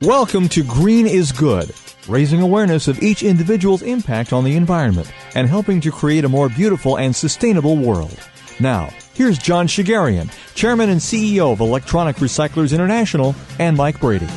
Welcome to Green is Good, raising awareness of each individual's impact on the environment and helping to create a more beautiful and sustainable world. Now, here's John Shigarian, Chairman and CEO of Electronic Recyclers International, and Mike Brady.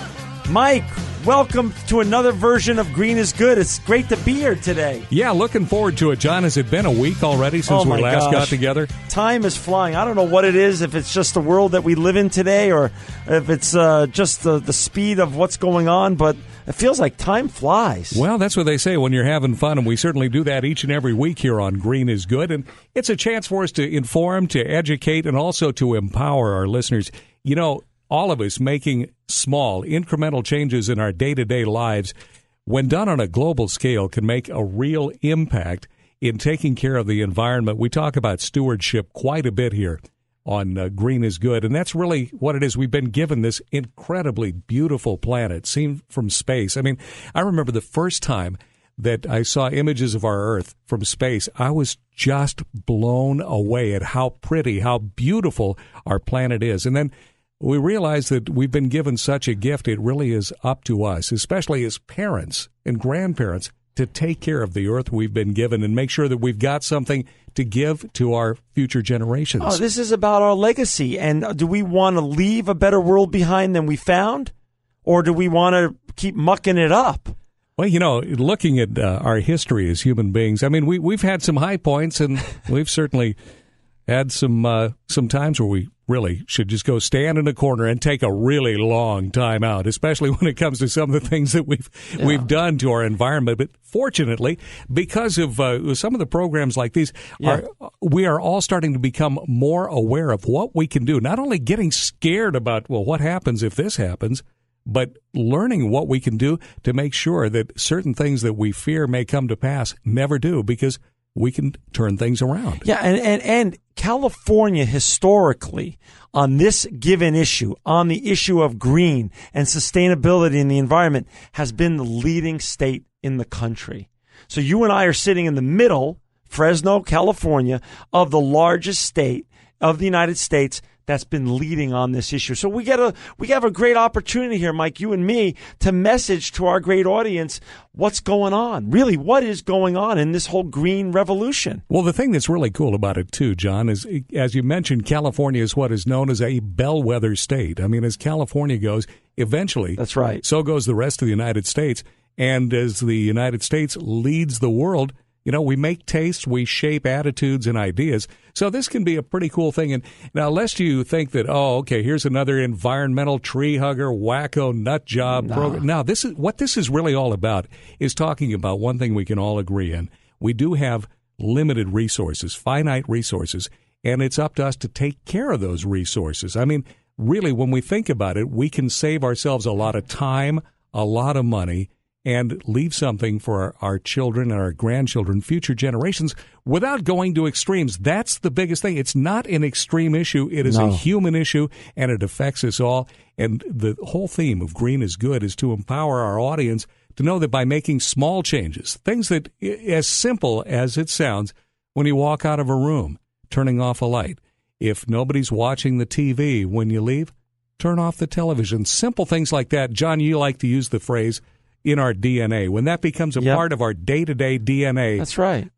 Mike, welcome to another version of Green is Good. It's great to be here today. Yeah, looking forward to it, John. Has it been a week already since we last got together? Time is flying. I don't know what it is, if it's just the world that we live in today or if it's just the speed of what's going on, but it feels like time flies. Well, that's what they say when you're having fun, and we certainly do that each and every week here on Green is Good. And it's a chance for us to inform, to educate, and also to empower our listeners. You know, all of us making small, incremental changes in our day-to-day lives, when done on a global scale, can make a real impact in taking care of the environment. We talk about stewardship quite a bit here on Green is Good, and that's really what it is. We've been given this incredibly beautiful planet seen from space. I mean, I remember the first time that I saw images of our Earth from space, I was just blown away at how pretty, how beautiful our planet is. And then we realize that we've been given such a gift, it really is up to us, especially as parents and grandparents, to take care of the earth we've been given and make sure that we've got something to give to our future generations. Oh, this is about our legacy. And do we want to leave a better world behind than we found? Or do we want to keep mucking it up? Well, you know, looking at our history as human beings, I mean, we've had some high points, and we've certainly had some times where we really should just go stand in a corner and take a really long time out, especially when it comes to some of the things that we've done to our environment. But fortunately, because of some of the programs like these, we are all starting to become more aware of what we can do. Not only getting scared about, well, what happens if this happens, but learning what we can do to make sure that certain things that we fear may come to pass never do, because we can turn things around. Yeah, and California historically, on this given issue, on the issue of green and sustainability in the environment, has been the leading state in the country. So you and I are sitting in the middle, Fresno, California, of the largest state of the United States that's been leading on this issue. So we have a great opportunity here, Mike, you and me, to message to our great audience what's going on. Really, what is going on in this whole green revolution? Well, the thing that's really cool about it, too, John, is, as you mentioned, California is what is known as a bellwether state. I mean, as California goes, eventually, that's right, so goes the rest of the United States. And as the United States leads the world, you know, we make tastes, we shape attitudes and ideas. So this can be a pretty cool thing. And now, lest you think that, oh, okay, here's another environmental tree hugger, wacko, nut job program. Now, this is really all about is talking about one thing we can all agree in. We do have limited resources, finite resources, and it's up to us to take care of those resources. I mean, really, when we think about it, we can save ourselves a lot of time, a lot of money, and leave something for our children and our grandchildren, future generations, without going to extremes. That's the biggest thing. It's not an extreme issue. It is a human issue, and it affects us all. And the whole theme of Green is Good is to empower our audience to know that by making small changes, things that, as simple as it sounds, when you walk out of a room, turning off a light. If nobody's watching the TV when you leave, turn off the television. Simple things like that. John, you like to use the phrase, in our DNA. When that becomes a part of our day-to-day DNA. That's right.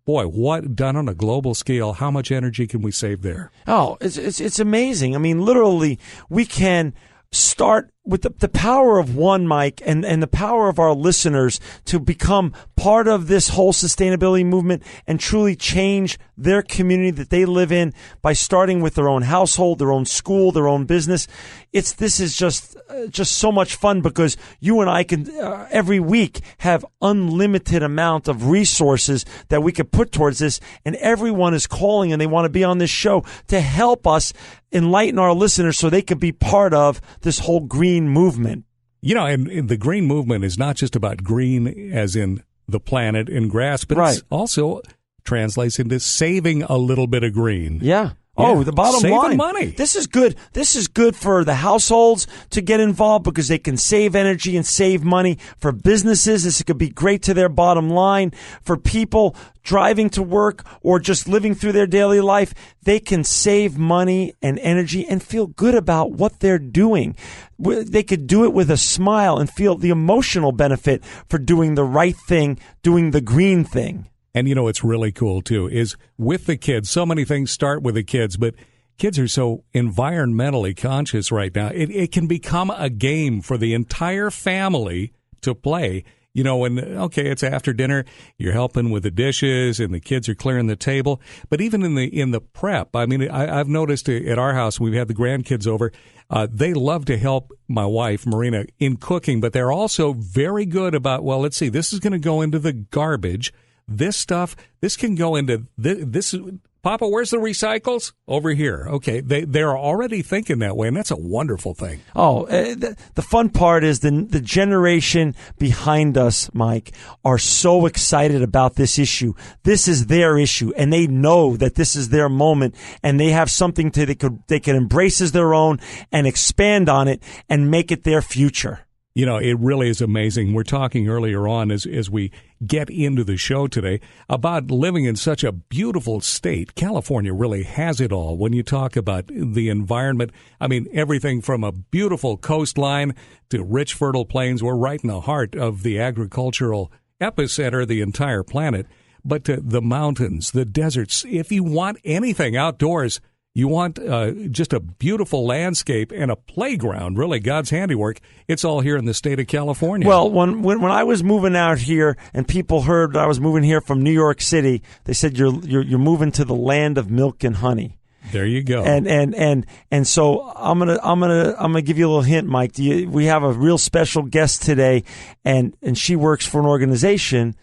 Boy, what done on a global scale, how much energy can we save there? Oh, it's amazing. I mean, literally, we can start with the power of one, Mike, and the power of our listeners to become part of this whole sustainability movement and truly change their community that they live in by starting with their own household, their own school, their own business. This is just so much fun because you and I can every week have unlimited amount of resources that we could put towards this, and everyone is calling and they want to be on this show to help us enlighten our listeners so they could be part of this whole green movement. You know, and the green movement is not just about green as in the planet and grass, but it also translates into saving a little bit of green. Yeah. Oh, the bottom saving line. money. This is good. This is good for the households to get involved because they can save energy and save money. For businesses, this could be great to their bottom line. For people driving to work or just living through their daily life, they can save money and energy and feel good about what they're doing. They could do it with a smile and feel the emotional benefit for doing the right thing, doing the green thing. And you know what's really cool, too, is with the kids, so many things start with the kids, but kids are so environmentally conscious right now. It can become a game for the entire family to play. You know, when, okay, it's after dinner, you're helping with the dishes and the kids are clearing the table. But even in the prep, I mean, I've noticed at our house, we've had the grandkids over, they love to help my wife, Marina, in cooking, but they're also very good about, well, let's see, this is going to go into the garbage. This stuff, this can go into this. Papa, where's the recycles? Over here. Okay, they're already thinking that way, and that's a wonderful thing. Oh, the fun part is the generation behind us, Mike, are so excited about this issue. This is their issue, and they know that this is their moment, and they have something they can embrace as their own and expand on it and make it their future. You know, it really is amazing. We're talking earlier on as we get into the show today about living in such a beautiful state. California really has it all when you talk about the environment. I mean, everything from a beautiful coastline to rich, fertile plains. We're right in the heart of the agricultural epicenter of the entire planet. But to the mountains, the deserts, if you want anything outdoors, you want just a beautiful landscape and a playground, really God's handiwork. It's all here in the state of California. Well, when I was moving out here and people heard that I was moving here from New York City, they said you're moving to the land of milk and honey. There you go. And so I'm gonna give you a little hint, Mike. We have a real special guest today, and she works for an organization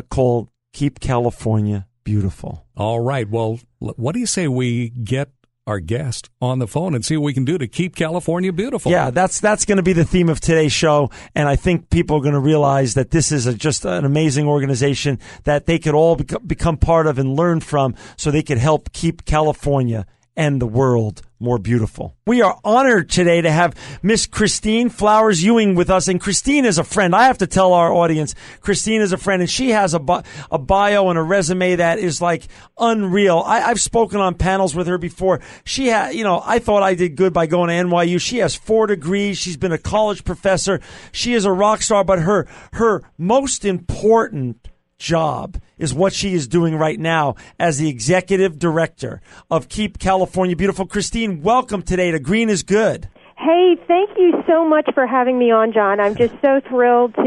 called Keep California Beautiful. All right. Well, what do you say we get our guest on the phone and see what we can do to keep California beautiful? Yeah, that's going to be the theme of today's show, and I think people are going to realize that this is just an amazing organization that they could all become part of and learn from, so they could help keep California and the world more beautiful. We are honored today to have Miss Christine Flowers-Ewing with us. And Christine is a friend. I have to tell our audience, Christine is a friend, and she has a bio and a resume that is like unreal. I've spoken on panels with her before. She had, I thought I did good by going to NYU. She has 4 degrees. She's been a college professor. She is a rock star, but her most important job is what she is doing right now as the executive director of Keep California Beautiful. Christine, welcome today to Green is Good. Hey, thank you so much for having me on, John. I'm just so thrilled to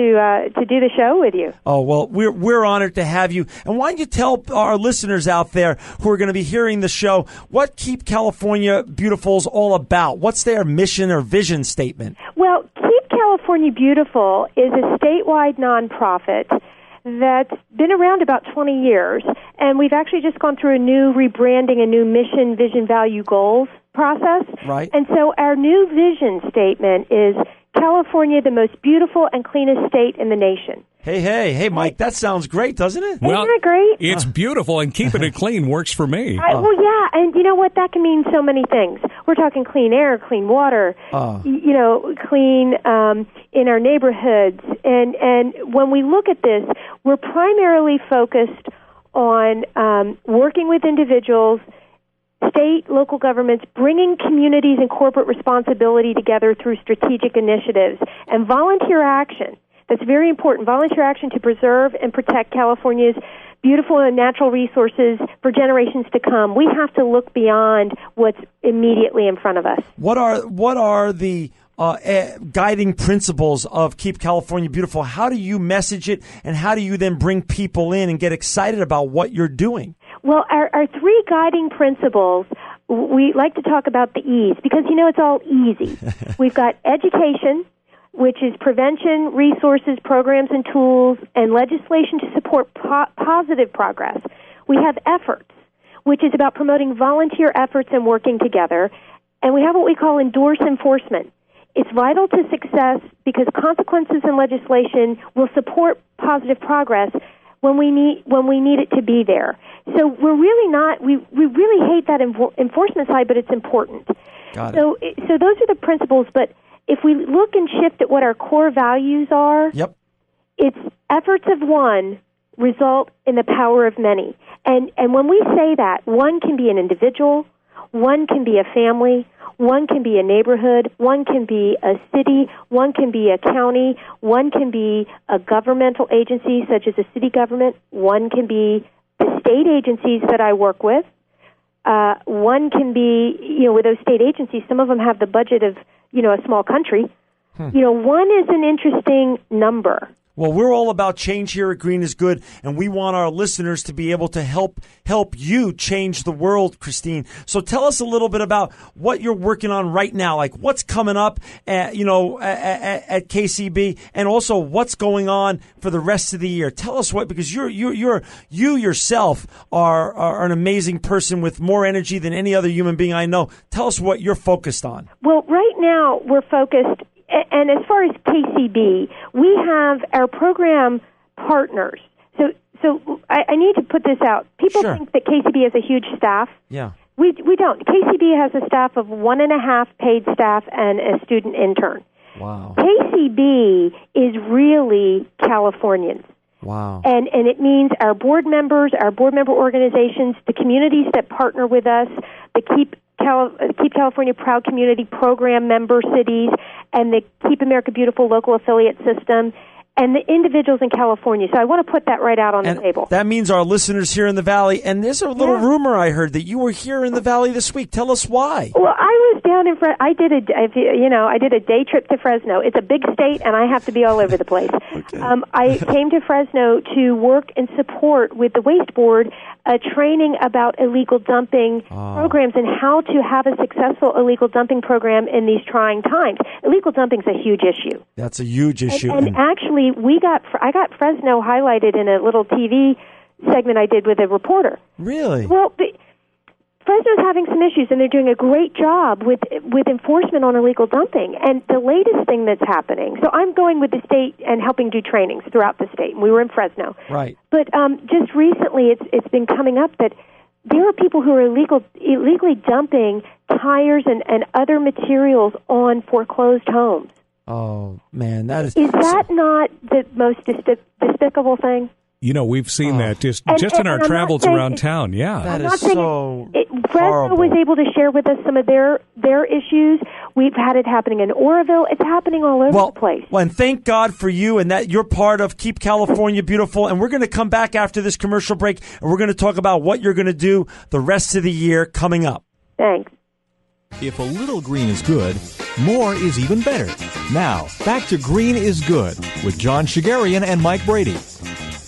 do the show with you. Oh, well, we're honored to have you. And why don't you tell our listeners out there who are going to be hearing the show what Keep California Beautiful is all about? What's their mission or vision statement? Well, Keep California Beautiful is a statewide nonprofit that's been around about 20 years, and we've actually just gone through a new rebranding, a new mission, vision, value, goals process. Right. And so our new vision statement is California, the most beautiful and cleanest state in the nation. Hey, Mike, that sounds great, doesn't it? Well, isn't it great? It's beautiful, and keeping it clean works for me. Well, yeah, and you know what? That can mean so many things. We're talking clean air, clean water, clean in our neighborhoods. And when we look at this, we're primarily focused on working with individuals, state, local governments, bringing communities and corporate responsibility together through strategic initiatives, and volunteer action. That's very important. Volunteer action to preserve and protect California's beautiful and natural resources for generations to come. We have to look beyond what's immediately in front of us. What are the guiding principles of Keep California Beautiful? How do you message it, and how do you then bring people in and get excited about what you're doing? Well, our 3 guiding principles, we like to talk about the E's because, it's all easy. We've got education, which is prevention, resources, programs and tools, and legislation to support positive progress. We have efforts, which is about promoting volunteer efforts and working together. And we have what we call endorse enforcement. It's vital to success because consequences and legislation will support positive progress. when we need it to be there. So we're really not. We really hate that enforcement side, but it's important. Got it. So those are the principles. But if we look and shift at what our core values are, Yep. it's efforts of one result in the power of many. And when we say that, one can be an individual, one can be a family, one can be a neighborhood, one can be a city, one can be a county, one can be a governmental agency such as a city government, one can be the state agencies that I work with. One can be, with those state agencies, some of them have the budget of, a small country. One is an interesting number. Well, we're all about change here at Green is Good, and we want our listeners to be able to help you change the world, Christine. So tell us a little bit about what you're working on right now, like what's coming up at KCB, and also what's going on for the rest of the year. Tell us because you yourself are an amazing person with more energy than any other human being I know. Tell us what you're focused on. Well, right now we're focused. And as far as KCB, we have our program partners. So I need to put this out. People Sure. think that KCB has a huge staff. Yeah. We don't. KCB has a staff of 1.5 paid staff and a student intern. Wow. KCB is really Californians. Wow. And it means our board members, our board member organizations, the communities that partner with us, the Keep California Proud Community Program member cities, and the Keep America Beautiful local affiliate system, and the individuals in California. So I want to put that right out on the table. That means our listeners here in the Valley. And there's a little rumor I heard that you were here in the Valley this week. Tell us why. Well, I was down in I did a day trip to Fresno. It's a big state, and I have to be all over the place. Okay. I came to Fresno to work and support with the Waste Board a training about illegal dumping programs and how to have a successful illegal dumping program in these trying times. Illegal dumping is a huge issue. That's a huge issue. And actually, I got Fresno highlighted in a little TV segment I did with a reporter. Really? Well, Fresno's having some issues, and they're doing a great job with enforcement on illegal dumping. And the latest thing that's happening, so I'm going with the state and helping do trainings throughout the state, and we were in Fresno. Right. But just recently, it's been coming up that there are people who are illegally dumping tires and other materials on foreclosed homes. Oh, man, that is... Is that not the most despicable thing? We've seen that just in our travels around town. Yeah. That is so Fresno was able to share with us some of their issues. We've had it happening in Oroville. It's happening all over the place. Well, and thank God for you and that you're part of Keep California Beautiful. And we're going to come back after this commercial break, and we're going to talk about what you're going to do the rest of the year coming up. Thanks. If a little green is good, more is even better. Now, back to Green is Good with John Shigarian and Mike Brady.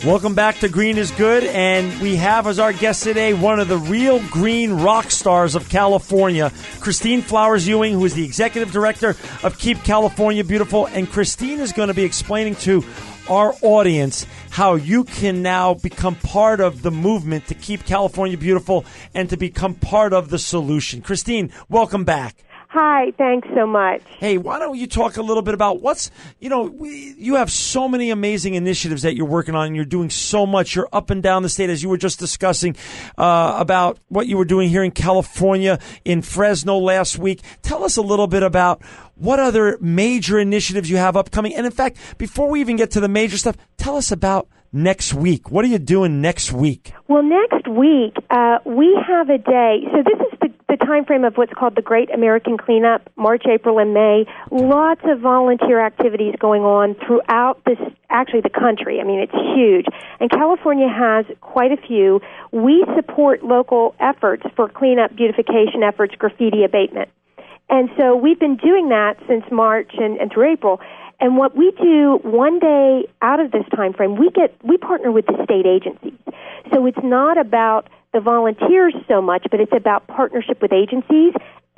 Welcome back to Green is Good, and we have as our guest today one of the real green rock stars of California, Christine Flowers-Ewing, who is the executive director of Keep California Beautiful. And Christine is going to be explaining to our audience how you can now become part of the movement to keep California beautiful and to become part of the solution. Christine, welcome back. Hi, thanks so much. Hey, why don't you talk a little bit about you have so many amazing initiatives that you're working on, and you're doing so much. You're up and down the state, as you were just discussing about what you were doing here in California, in Fresno last week. Tell us a little bit about what other major initiatives you have upcoming. And in fact, before we even get to the major stuff, tell us about next week. What are you doing next week? Well, next week, we have a day. So this is the time frame of what's called the Great American Cleanup, March, April, and May. Lots of volunteer activities going on throughout the country. I mean, it's huge. And California has quite a few. We support local efforts for cleanup, beautification efforts, graffiti abatement. And so we've been doing that since March and through April. And what we do one day out of this time frame, we partner with the state agencies. So it's not about the volunteers so much, but it's about partnership with agencies.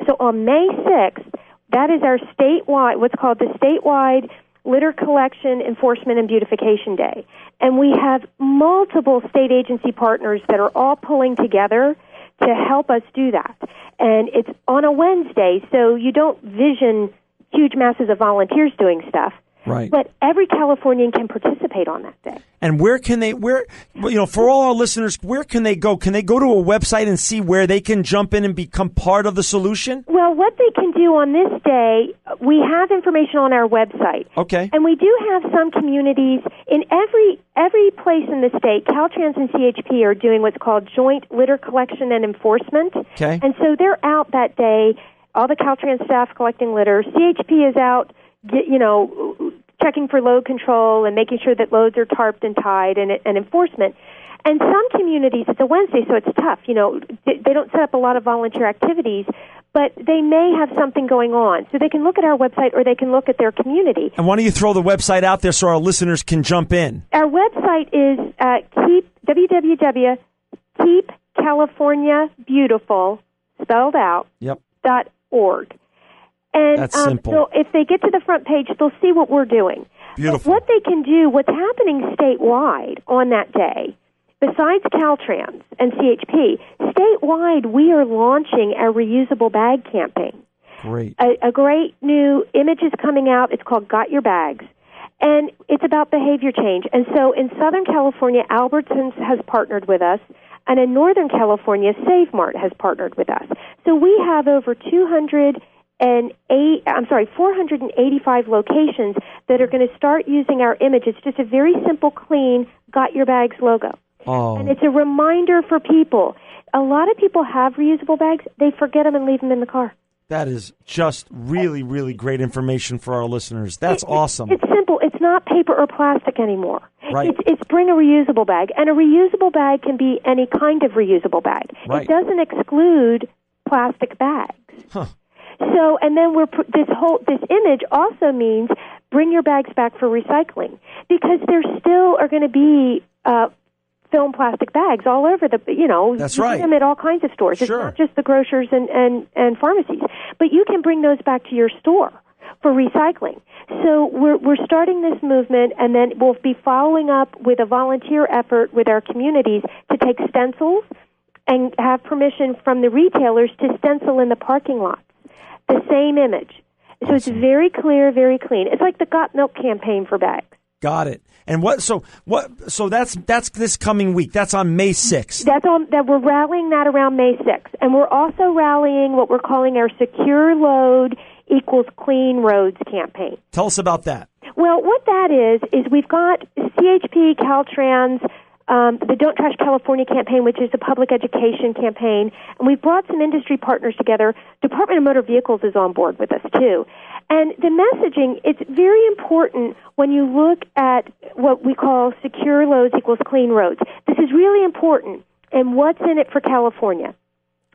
So on May 6th, that is our statewide, what's called the statewide Litter Collection Enforcement and Beautification Day. And we have multiple state agency partners that are all pulling together to help us do that. And it's on a Wednesday, so you don't vision huge masses of volunteers doing stuff. Right. But every Californian can participate on that day. And for all our listeners, where can they go? Can they go to a website and see where they can jump in and become part of the solution? Well, what they can do on this day, we have information on our website. Okay. And we do have some communities in every place in the state. Caltrans and CHP are doing what's called joint litter collection and enforcement. Okay. And so they're out that day, all the Caltrans staff collecting litter. CHP is out, checking for load control and making sure that loads are tarped and tied and enforcement. And some communities, it's a Wednesday, so it's tough. They don't set up a lot of volunteer activities, but they may have something going on. So they can look at our website or they can look at their community. And why don't you throw the website out there so our listeners can jump in? Our website is www.keepcaliforniabeautiful, spelled out, .org. And that's simple. So if they get to the front page, they'll see what we're doing. Beautiful. But what they can do, what's happening statewide on that day, besides Caltrans and CHP, statewide we are launching our reusable bag campaign. Great. A great new image is coming out. It's called Got Your Bags. And it's about behavior change. And so in Southern California, Albertsons has partnered with us. And in Northern California, Save Mart has partnered with us. So we have over 485 locations that are going to start using our image. It's just a very simple, clean, Got Your Bags logo. Oh. And it's a reminder for people. A lot of people have reusable bags. They forget them and leave them in the car. That is just really, really great information for our listeners. That's awesome. It's simple. It's not paper or plastic anymore. Right. It's bring a reusable bag. And a reusable bag can be any kind of reusable bag. Right. It doesn't exclude plastic bags. Huh. So, and then this image also means bring your bags back for recycling, because there still are going to be film plastic bags all over That's you right. see them at all kinds of stores. Sure. It's not just the grocers and pharmacies, but you can bring those back to your store for recycling. So we're starting this movement, and then we'll be following up with a volunteer effort with our communities to take stencils and have permission from the retailers to stencil in the parking lots the same image. So Awesome. It's very clear, very clean. It's like the Got Milk campaign for bags. Got it. And so that's this coming week. That's on May 6th. That we're rallying that around May 6th. And we're also rallying what we're calling our Secure Load Equals Clean Roads campaign. Tell us about that. Well, what that is we've got CHP, Caltrans, the Don't Trash California campaign, which is a public education campaign, and we've brought some industry partners together. Department of Motor Vehicles is on board with us, too. And the messaging, it's very important when you look at what we call Secure Loads Equals Clean Roads. This is really important, and what's in it for California?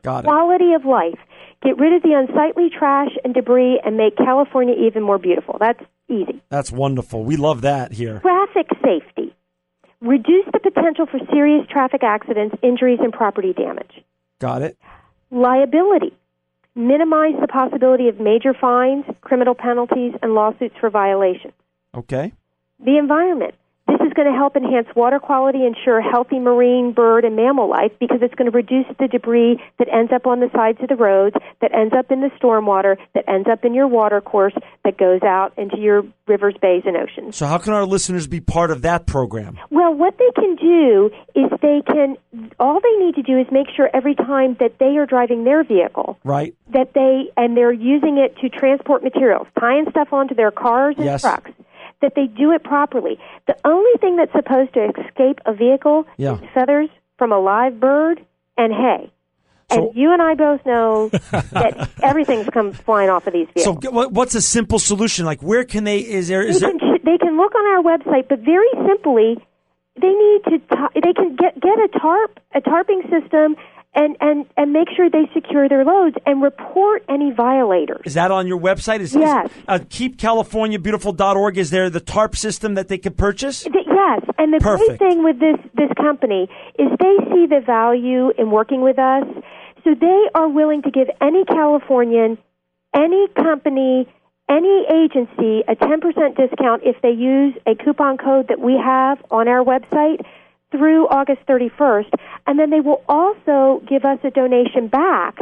Got it. Quality of life. Get rid of the unsightly trash and debris and make California even more beautiful. That's easy. That's wonderful. We love that here. Traffic safety. Reduce the potential for serious traffic accidents, injuries, and property damage. Got it. Liability. Minimize the possibility of major fines, criminal penalties, and lawsuits for violations. Okay. The environment. This is going to help enhance water quality, ensure healthy marine, bird, and mammal life, because it's going to reduce the debris that ends up on the sides of the roads, that ends up in the stormwater, that ends up in your water course, that goes out into your rivers, bays, and oceans. So how can our listeners be part of that program? Well, what they can do is all they need to do is make sure every time that they are driving their vehicle, right, that they're using it to transport materials, tying stuff onto their cars and yes. trucks, that they do it properly. The only thing that's supposed to escape a vehicle is feathers from a live bird and hay. So, and you and I both know that everything's come flying off of these vehicles. So what's a simple solution? Like, where can they, They can look on our website, but very simply, they can get a tarping system, and make sure they secure their loads and report any violators. Is that on your website? Yes. KeepCaliforniaBeautiful.org. Is there the tarp system that they can purchase? Yes. And the Perfect. great thing with this company is they see the value in working with us. So they are willing to give any Californian, any company, any agency a 10% discount if they use a coupon code that we have on our website through August 31st, and then they will also give us a donation back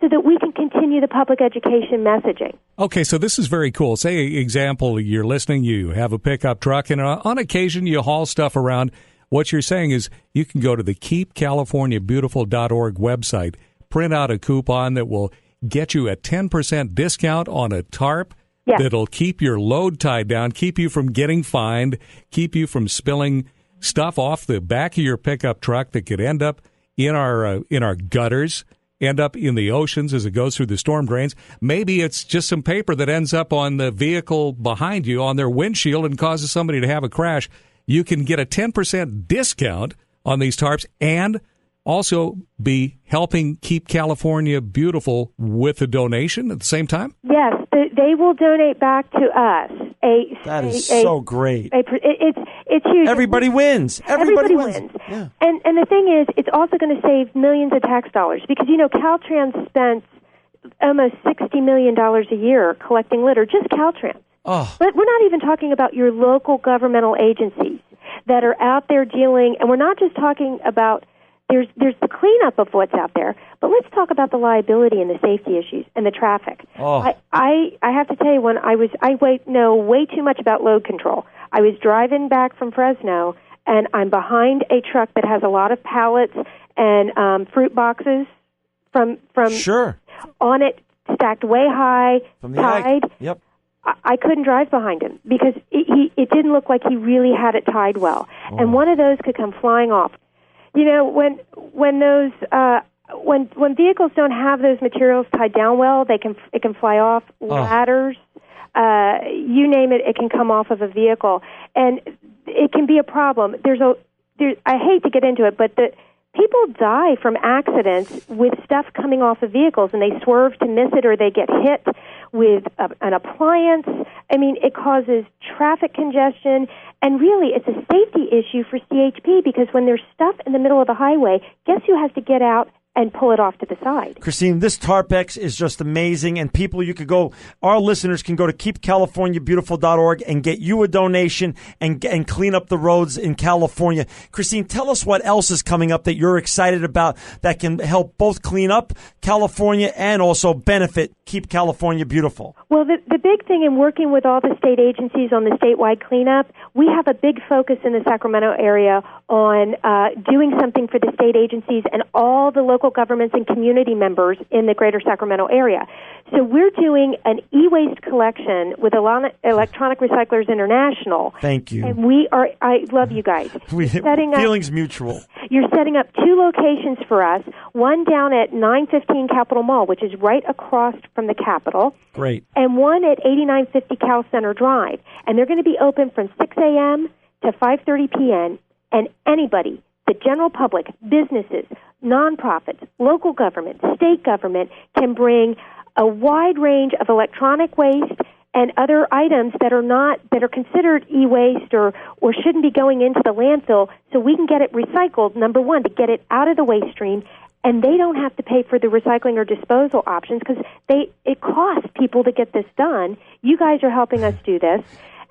so that we can continue the public education messaging. Okay, so this is very cool. Say, example, you're listening, you have a pickup truck, and on occasion you haul stuff around. What you're saying is you can go to the keepcaliforniabeautiful.org website, print out a coupon that will get you a 10% discount on a tarp. Yes. That'll keep your load tied down, keep you from getting fined, keep you from spilling stuff off the back of your pickup truck that could end up in our gutters, end up in the oceans as it goes through the storm drains. Maybe it's just some paper that ends up on the vehicle behind you on their windshield and causes somebody to have a crash. You can get a 10% discount on these tarps and also be helping keep California beautiful with a donation at the same time? Yes, they will donate back to us. That is so great. It's huge. Everybody wins. Everybody wins. Yeah. And the thing is, it's also going to save millions of tax dollars because, Caltrans spends almost $60 million a year collecting litter, just Caltrans. Oh. But we're not even talking about your local governmental agencies that are out there dealing, and we're not just talking about there's the cleanup of what's out there, but let's talk about the liability and the safety issues and the traffic. Oh. I have to tell you, I know way too much about load control. I was driving back from Fresno, and I'm behind a truck that has a lot of pallets and fruit boxes from Sure. on it, stacked way high, From the tied. Yep. I couldn't drive behind him because it didn't look like he really had it tied well, and one of those could come flying off. When vehicles don't have those materials tied down well, it can fly off. Ladders, you name it, it can come off of a vehicle, and it can be a problem. I hate to get into it, but people die from accidents with stuff coming off of vehicles, and they swerve to miss it, or they get hit with an appliance. I mean, it causes traffic congestion, and really, it's a safety issue for CHP because when there's stuff in the middle of the highway, guess who has to get out and pull it off to the side? Christine, this TARPEX is just amazing, and our listeners can go to keepcaliforniabeautiful.org and get you a donation and clean up the roads in California. Christine, tell us what else is coming up that you're excited about that can help both clean up California and also benefit Keep California Beautiful. Well, the big thing in working with all the state agencies on the statewide cleanup, we have a big focus in the Sacramento area on doing something for the state agencies and all the local governments and community members in the greater Sacramento area. So we're doing an e-waste collection with Electronic Recyclers International. Thank you. And I love you guys. Feelings mutual. You're setting up 2 locations for us, one down at 915 Capitol Mall, which is right across from the Capitol. Great. And one at 8950 Cal Center Drive. And they're going to be open from 6 a.m. to 5:30 p.m. And anybody, the general public, businesses, nonprofits, local government, state government, can bring a wide range of electronic waste and other items that are considered e-waste or shouldn't be going into the landfill, so we can get it recycled, number one, to get it out of the waste stream, and they don't have to pay for the recycling or disposal options because it costs people to get this done. You guys are helping us do this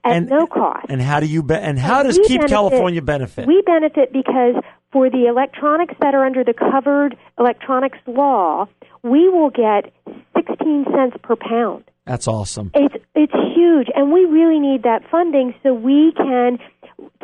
at no cost. And how does Keep California benefit? We benefit because for the electronics that are under the covered electronics law, we will get 16 cents per pound. That's awesome. It's huge, and we really need that funding so we can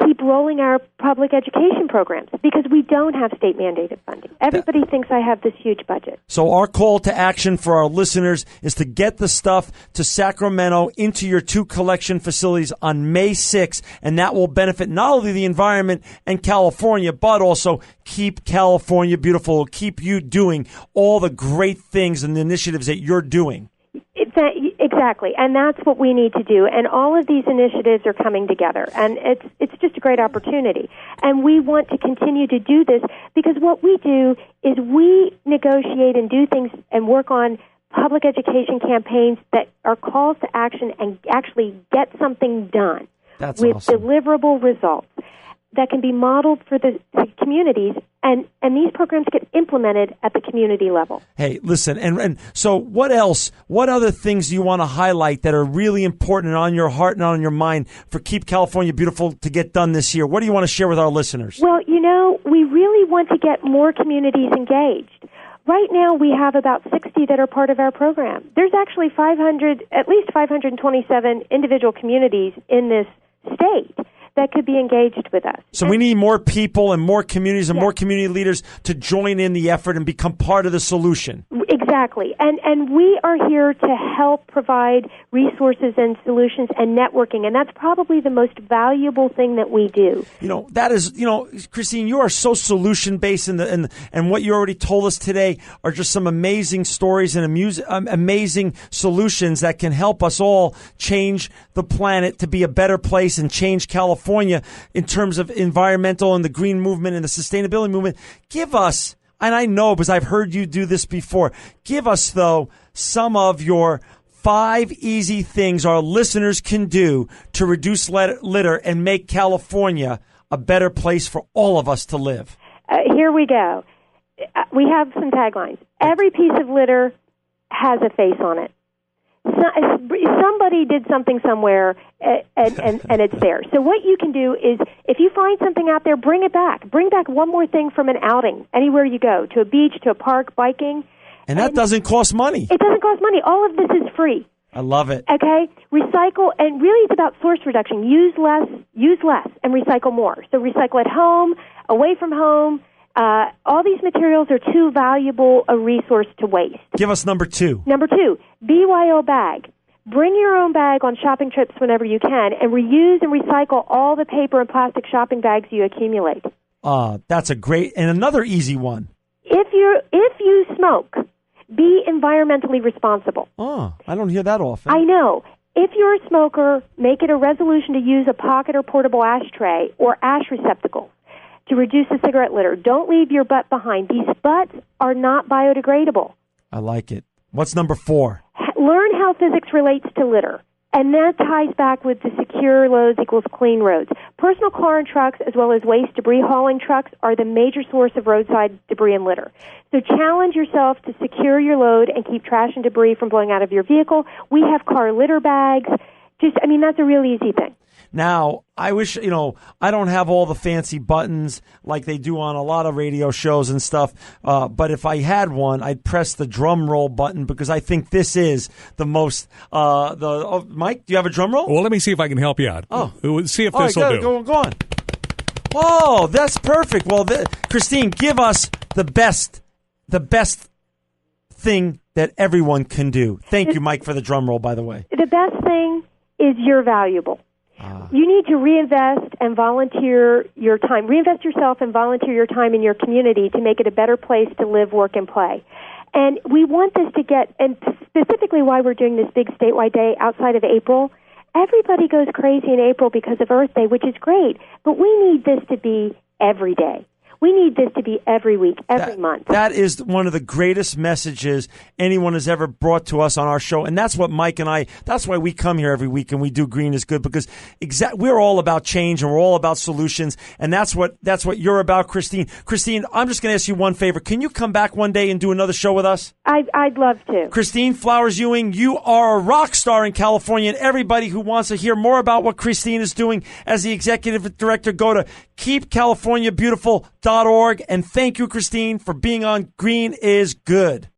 keep rolling our public education programs because we don't have state-mandated funding. Everybody thinks I have this huge budget. So our call to action for our listeners is to get the stuff to Sacramento into your 2 collection facilities on May 6th, and that will benefit not only the environment and California, but also Keep California Beautiful, keep you doing all the great things and the initiatives that you're doing. Exactly, and that's what we need to do. And all of these initiatives are coming together, and it's just a great opportunity. And we want to continue to do this because what we do is we negotiate and do things and work on public education campaigns that are calls to action and actually get something done. That's with awesome. Deliverable results that can be modeled for the communities, and these programs get implemented at the community level. Hey, listen, and so what else, what other things do you want to highlight that are really important and on your heart and on your mind for Keep California Beautiful to get done this year? What do you want to share with our listeners? Well, we really want to get more communities engaged. Right now, we have about 60 that are part of our program. There's actually at least 527 individual communities in this state that could be engaged with us. So we need more people and more communities and more community leaders to join in the effort and become part of the solution. Exactly. And we are here to help provide resources and solutions and networking, and that's probably the most valuable thing that we do. That is, Christine, you are so solution-based, and what you already told us today are just some amazing stories and amazing solutions that can help us all change the planet to be a better place and change California in terms of environmental and the green movement and the sustainability movement. Give us, and I know because I've heard you do this before, give us, though, some of your 5 easy things our listeners can do to reduce litter and make California a better place for all of us to live. Here we go. We have some taglines. Every piece of litter has a face on it. Somebody did something somewhere, and it's there. So what you can do is, if you find something out there, bring it back. Bring back one more thing from an outing, anywhere you go, to a beach, to a park, biking. And that doesn't cost money. It doesn't cost money. All of this is free. I love it. Okay? Recycle, and really it's about source reduction. Use less, and recycle more. So recycle at home, away from home. All these materials are too valuable a resource to waste. Give us number 2. Number 2, BYO bag. Bring your own bag on shopping trips whenever you can, and reuse and recycle all the paper and plastic shopping bags you accumulate. That's a great, and another easy one. If you smoke, be environmentally responsible. Oh, I don't hear that often. I know. If you're a smoker, make it a resolution to use a pocket or portable ashtray or ash receptacle to reduce the cigarette litter. Don't leave your butt behind. These butts are not biodegradable. I like it. What's number 4? Learn how physics relates to litter. And that ties back with the secure loads equals clean roads. Personal car and trucks, as well as waste debris hauling trucks, are the major source of roadside debris and litter. So challenge yourself to secure your load and keep trash and debris from blowing out of your vehicle. We have car litter bags. That's a really easy thing. Now, I wish, I don't have all the fancy buttons like they do on a lot of radio shows and stuff. But if I had one, I'd press the drum roll button because I think this is the most, Mike, do you have a drum roll? Well, let me see if I can help you out. Oh. See if this will do. Go on. Oh, that's perfect. Well, Christine, give us the best thing that everyone can do. Thank you, Mike, for the drum roll, by the way. The best thing is you're valuable. You need to reinvest and volunteer your time. Reinvest yourself and volunteer your time in your community to make it a better place to live, work, and play. And we want this to get, and specifically why we're doing this big statewide day outside of April, everybody goes crazy in April because of Earth Day, which is great, but we need this to be every day. We need this to be every week, every month. That is one of the greatest messages anyone has ever brought to us on our show. And that's what Mike and I, that's why we come here every week and we do Green is Good, because we're all about change and we're all about solutions. And that's what you're about, Christine. Christine, I'm just going to ask you one favor. Can you come back one day and do another show with us? I'd love to. Christine Flowers-Ewing, you are a rock star in California, and everybody who wants to hear more about what Christine is doing as the executive director, go to keepcaliforniabeautiful.org. And thank you, Christine, for being on Green is Good.